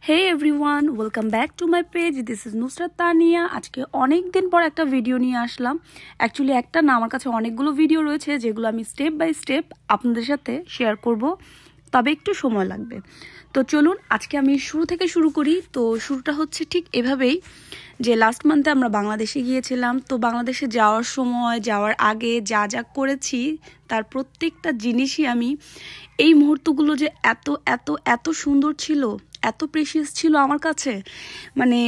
Hey everyone, welcome back to my page. This is Nusrat Tania. আজকে অনেক দিন পর একটা ভিডিও নিয়ে আসলাম। অ্যাকচুয়ালি একটা না, আমার কাছে অনেকগুলো ভিডিও রয়েছে যেগুলো আমি স্টেপ বাই স্টেপ আপনাদের সাথে শেয়ার করব, তবে একটু সময় লাগবে। তো চলুন আজকে আমি শুরু থেকে শুরু করি। তো শুরুটা হচ্ছে ঠিক এভাবেই যে লাস্ট মান্থে আমরা বাংলাদেশে গিয়েছিলাম। তো বাংলাদেশে যাওয়ার সময়, যাওয়ার আগে যা যা করেছি তার প্রত্যেকটা জিনিসই আমি, এই মুহূর্তগুলো যে এত এত এত সুন্দর ছিল, এত প্রেশিয়াস ছিল আমার কাছে, মানে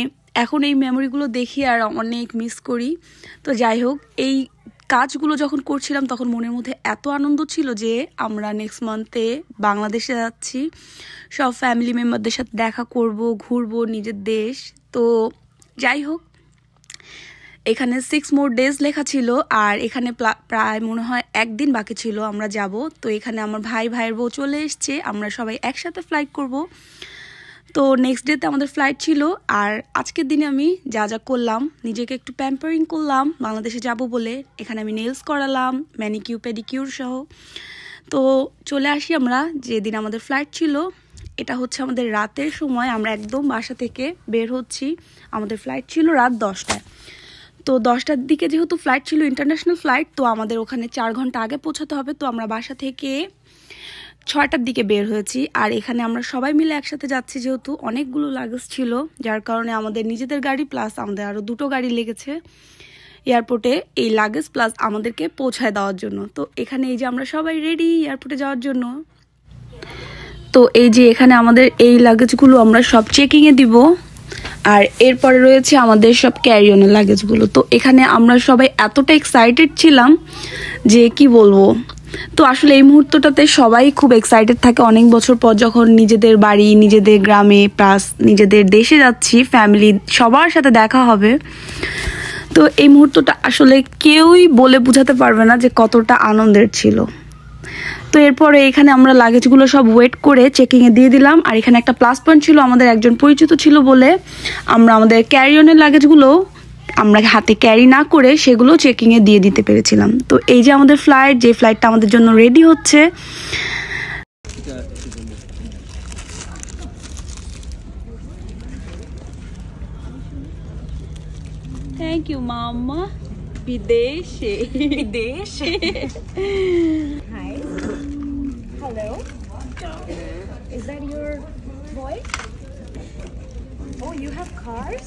এখন এই মেমোরিগুলো দেখি আর অনেক মিস করি। তো যাই হোক, এই কাজগুলো যখন করছিলাম তখন মনের মধ্যে এত আনন্দ ছিল যে আমরা নেক্সট মান্থে বাংলাদেশে যাচ্ছি, সব ফ্যামিলি মেম্বারদের সাথে দেখা করব, ঘুরবো নিজের দেশ। তো যাই হোক, এখানে 6 মোর ডেজ লেখা ছিল আর এখানে প্রায় মনে হয় একদিন বাকি ছিল আমরা যাব। তো এখানে আমার ভাইয়ের বউ চলে এসছে, আমরা সবাই একসাথে ফ্লাইট করব। তো নেক্সট ডেতে আমাদের ফ্লাইট ছিল। আর আজকের দিনে আমি যা যা করলাম, নিজেকে একটু প্যাম্পারিং করলাম বাংলাদেশে যাব বলে। এখানে আমি নেলস করালাম, ম্যানিকিউর পেডিকিউর সহ। তো চলে আসি আমরা যেদিন আমাদের ফ্লাইট ছিল। এটা হচ্ছে আমাদের রাতের সময়, আমরা একদম বাসা থেকে বের হচ্ছি। আমাদের ফ্লাইট ছিল রাত 10টায়। তো 10টার দিকে যেহেতু ফ্লাইট ছিল, ইন্টারন্যাশনাল ফ্লাইট, তো আমাদের ওখানে 4 ঘন্টা আগে পৌঁছাতে হবে। তো আমরা বাসা থেকে 6টার দিকে বের হয়েছি। আর এখানে আমরা সবাই মিলে একসাথে যাচ্ছি, যেহেতু অনেকগুলো লাগেজ ছিল, যার কারণে আমাদের নিজেদের গাড়ি প্লাস আমাদের আরও 2টো গাড়ি লেগেছে এয়ারপোর্টে এই লাগেজ প্লাস আমাদেরকে পৌঁছায় দেওয়ার জন্য। তো এখানে এই যে আমরা সবাই রেডি এয়ারপোর্টে যাওয়ার জন্য। তো এই যে এখানে আমাদের এই লাগেজগুলো আমরা সব চেকিংয়ে দিব। আর এরপরে রয়েছে আমাদের সব ক্যারিয়নের লাগেজগুলো। তো এখানে আমরা সবাই এতটা এক্সাইটেড ছিলাম যে কি বলবো। তো আসলে এই মুহূর্তটাতে সবাই খুব এক্সাইটেড থাকে, অনেক বছর পর যখন নিজেদের বাড়ি, নিজেদের গ্রামে প্লাস নিজেদের দেশে যাচ্ছি, ফ্যামিলি সবার সাথে দেখা হবে। তো এই মুহূর্তটা আসলে কেউই বলে বোঝাতে পারবে না যে কতটা আনন্দের ছিল। তো এরপরে এখানে আমরা লাগেজগুলো সব ওয়েট করে চেকিংয়ে দিয়ে দিলাম। আর এখানে একটা প্লাস পয়েন্ট ছিল, আমাদের একজন পরিচিত ছিল বলে আমরা আমাদের ক্যারিয়নের লাগেজগুলো আমরা হাতে ক্যারি না করে সেগুলো চেকিংয়ে দিয়ে দিতে পেরেছিলাম। তো এই যে আমাদের ফ্লাইট, যে ফ্লাইটটা আমাদের জন্য রেডি হচ্ছে। থ্যাংক ইউ মাম্মা। বিদেশে বিদেশে। Hi. Hello. Is that your voice? Oh, you have cars?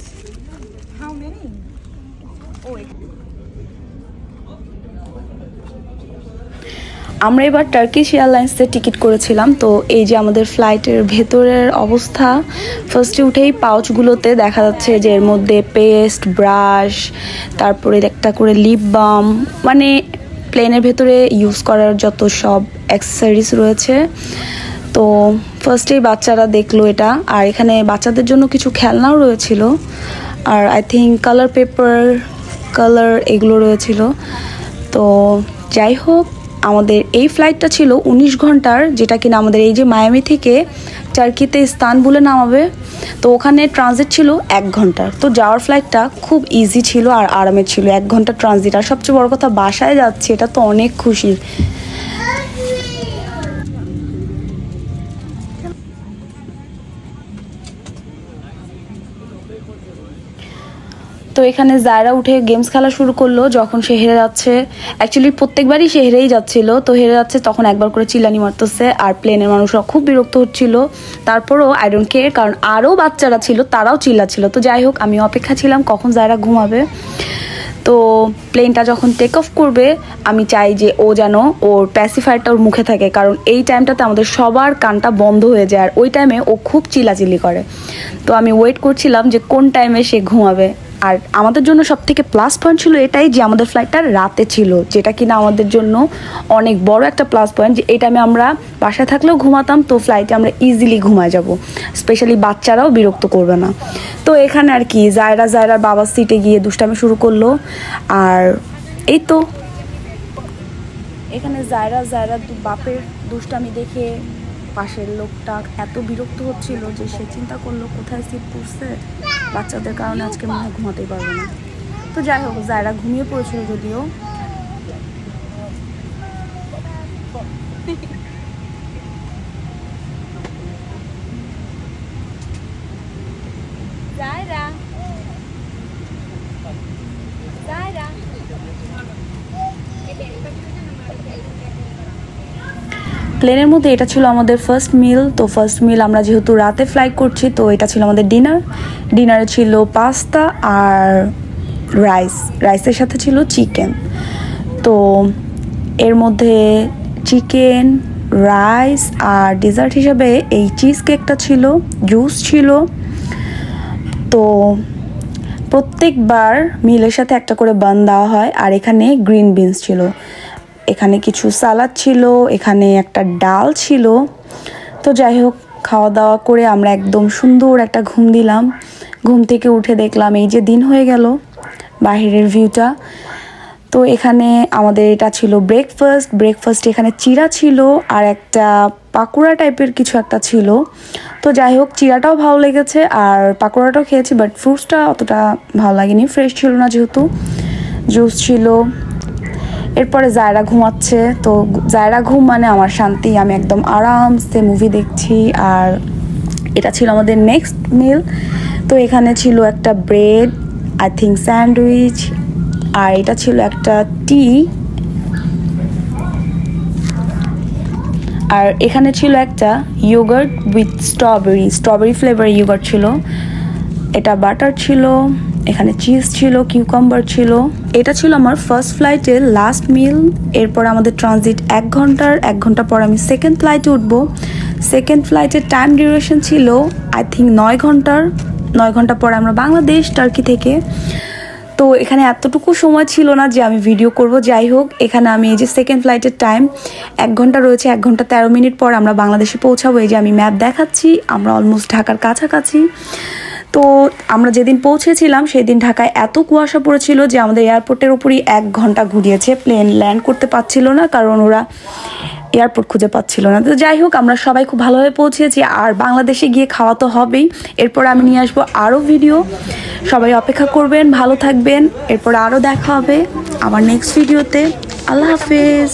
How many? Oh, আমরা এবার টার্কিশ এয়ারলাইন্সে টিকিট করেছিলাম। তো এই যে আমাদের ফ্লাইটের ভেতরের অবস্থা, ফার্স্টে উঠেই পাউচগুলোতে দেখা যাচ্ছে যে এর মধ্যে পেস্ট, ব্রাশ, তারপরে একটা করে লিপ বাম, মানে প্লেনের ভেতরে ইউজ করার যত সব অ্যাক্সেসরিজ রয়েছে। তো ফার্স্টেই বাচ্চারা দেখলো এটা। আর এখানে বাচ্চাদের জন্য কিছু খেলনাও রয়েছিল, আর I think colour paper, colour এগুলো রয়েছিল। তো যাই হোক, আমাদের এই ফ্লাইটটা ছিল 19 ঘন্টার, যেটা কিনা আমাদের এই যে মায়ামি থেকে টার্কিতে ইস্তানবুলে নামাবে। তো ওখানে ট্রানজিট ছিল 1 ঘন্টার। তো যাওয়ার ফ্লাইটটা খুব ইজি ছিল আর আরামের ছিল, 1 ঘন্টা ট্রানজিট। আর সবচেয়ে বড় কথা, বাসায় যাচ্ছে, এটা তো অনেক খুশির। তো এখানে জায়রা উঠে গেমস খেলা শুরু করলো যখন সে হেরে যাচ্ছে। অ্যাকচুয়ালি প্রত্যেকবারই সে হেরেই যাচ্ছিল। তো হেরে যাচ্ছে তখন একবার করে চিল্লানি মারতেছে, আর প্লেনের মানুষরা খুব বিরক্ত হচ্ছিল। তারপরও আই ডোন্ট কেয়ার, কারণ আরও বাচ্চারা ছিল, তারাও চিল্লাচ্ছিল। তো যাই হোক, আমি অপেক্ষা ছিলাম কখন জায়রা ঘুমাবে। তো প্লেনটা যখন টেক অফ করবে, আমি চাই যে ও যেন ওর প্যাসিফায়ারটা ওর মুখে থাকে, কারণ এই টাইমটাতে আমাদের সবার কানটা বন্ধ হয়ে যায়, আর ওই টাইমে ও খুব চিল্লাচিল্লি করে। তো আমি ওয়েট করছিলাম যে কোন টাইমে সে ঘুমাবে। আর আমাদের জন্য সব থেকে প্লাস পয়েন্ট ছিল এটাই যে আমাদের ফ্লাইটটা রাতে ছিল, যেটা কিনা আমাদের জন্য অনেক বড় একটা প্লাস পয়েন্ট, যে এই টাইমে আমরা বাসায় থাকলেও ঘুমাতাম, তো ফ্লাইটে আমরা ইজিলি ঘুমায় যাব, স্পেশালি বাচ্চারাও বিরক্ত করবে না। তো এখানে আর কি জায়রার বাবার সিটে গিয়ে দুষ্টামি শুরু করলো। আর এই তো এখানে জায়রা বাপের দুষ্টামি দেখে পাশের লোকটা এত বিরক্ত হচ্ছিল যে সে চিন্তা করলো কোথায় সিট পড়ছে, বাচ্চাদের কারণে আজকে মনে হয় ঘুমাতেই পারবে না। তো যাই হোক, জায়রা ঘুমিয়ে পড়েছিল যদিও। প্লেনের মধ্যে এটা ছিল আমাদের ফার্স্ট মিল। তো ফার্স্ট মিল আমরা যেহেতু রাতে ফ্লাই করছি, তো এটা ছিল আমাদের ডিনারে ছিল পাস্তা আর রাইসের সাথে ছিল চিকেন। তো এর মধ্যে চিকেন, রাইস আর ডেজার্ট হিসেবে এই চিজ কেকটা ছিল, জুস ছিল। তো প্রত্যেকবার মিলের সাথে একটা করে বান দেওয়া হয়। আর এখানে গ্রিন বিনস ছিল, এখানে কিছু সালাদ ছিল, এখানে একটা ডাল ছিল। তো যাই হোক, খাওয়া দাওয়া করে আমরা একদম সুন্দর একটা ঘুম দিলাম। ঘুম থেকে উঠে দেখলাম এই যে দিন হয়ে গেল, বাহিরের ভিউটা। তো এখানে আমাদের এটা ছিল ব্রেকফাস্ট এখানে চিড়া ছিল আর একটা পাকোড়া টাইপের কিছু একটা ছিল। তো যাই হোক, চিড়াটাও ভালো লেগেছে আর পাকোড়াটাও খেয়েছি, বাট ফ্রুটসটা অতটা ভালো লাগেনি, ফ্রেশ ছিল না যেহেতু। জুস ছিল। এরপরে জায়রা ঘুমাচ্ছে। তো জায়রা ঘুম মানে আমার শান্তি, আমি একদম আরামসে মুভি দেখছি। আর এটা ছিল আমাদের নেক্সট মিল। তো এখানে ছিল একটা ব্রেড, আই থিঙ্ক স্যান্ডউইচ, আর এটা ছিল একটা টি, আর এখানে ছিল একটা yogurt with strawberry flavour yogurt ছিল। এটা বাটার ছিল, এখানে চিজ ছিল, কিউকাম্বার ছিল। এটা ছিল আমার ফার্স্ট ফ্লাইটের লাস্ট মিল। এরপর আমাদের ট্রানজিট 1 ঘন্টা পর আমি সেকেন্ড ফ্লাইটে উঠবো। সেকেন্ড ফ্লাইটের টাইম ডিউরেশন ছিল আই থিঙ্ক 9 ঘন্টা পর আমরা বাংলাদেশ টার্কি থেকে। তো এখানে এতটুকু সময় ছিল না যে আমি ভিডিও করব। যাই হোক, এখানে আমি এই যে সেকেন্ড ফ্লাইটের টাইম 1 ঘন্টা রয়েছে, 1 ঘন্টা 13 মিনিট পর আমরা বাংলাদেশে পৌঁছাবো। এই যে আমি ম্যাপ দেখাচ্ছি, আমরা অলমোস্ট ঢাকার কাছাকাছি। তো আমরা যেদিন পৌঁছেছিলাম সেদিন ঢাকায় এত কুয়াশা পড়েছিল যে আমাদের এয়ারপোর্টের উপরই 1 ঘন্টা ঘুরিয়েছে, প্লেন ল্যান্ড করতে পারছিল না, কারণ ওরা এয়ারপোর্ট খুঁজে পাচ্ছিল না। তো যাই হোক, আমরা সবাই খুব ভালোভাবে পৌঁছেছি। আর বাংলাদেশে গিয়ে খাওয়া তো হবেই, এরপর আমি নিয়ে আসবো আরও ভিডিও। সবাই অপেক্ষা করবেন, ভালো থাকবেন। এরপর আরও দেখা হবে আমার নেক্সট ভিডিওতে। আল্লাহ হাফেজ।